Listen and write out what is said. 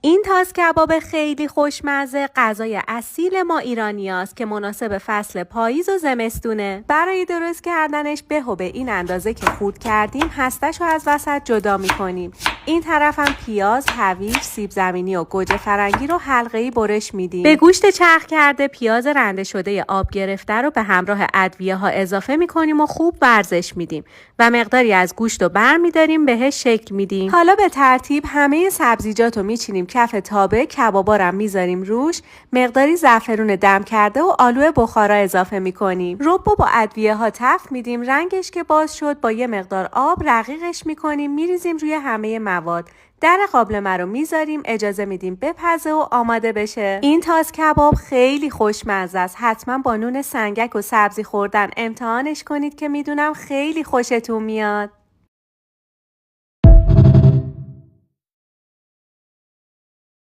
این تاس کباب خیلی خوشمزه غذای اصیل ما ایرانیاست که مناسب فصل پاییز و زمستونه. برای درست کردنش به این اندازه که خورد کردیم هستش رو از وسط جدا میکنیم. این طرف هم پیاز، هویج، سیب زمینی و گوجه فرنگی رو حلقه‌ای برش میدیم. به گوشت چرخ کرده پیاز رنده شده آب گرفته رو به همراه ادویه ها اضافه میکنیم و خوب ورزش میدیم و مقداری از گوشت رو برمیداریم بهش شکل میدیم. حالا به ترتیب همه سبزیجات رو میچینیم کف تابه، کبابا رو میذاریم روش، مقداری زعفرون دم کرده و آلو بخارا اضافه میکنیم. ربو با ادویه ها تفت میدیم، رنگش که باز شد با یه مقدار آب رقیقش میکنیم، میریزیم روی همه مواد. در قابلمه رو میذاریم، اجازه میدیم بپزه و آماده بشه. این تاس کباب خیلی خوشمزه است. حتما با نون سنگک و سبزی خوردن امتحانش کنید که میدونم خیلی خوشتون میاد.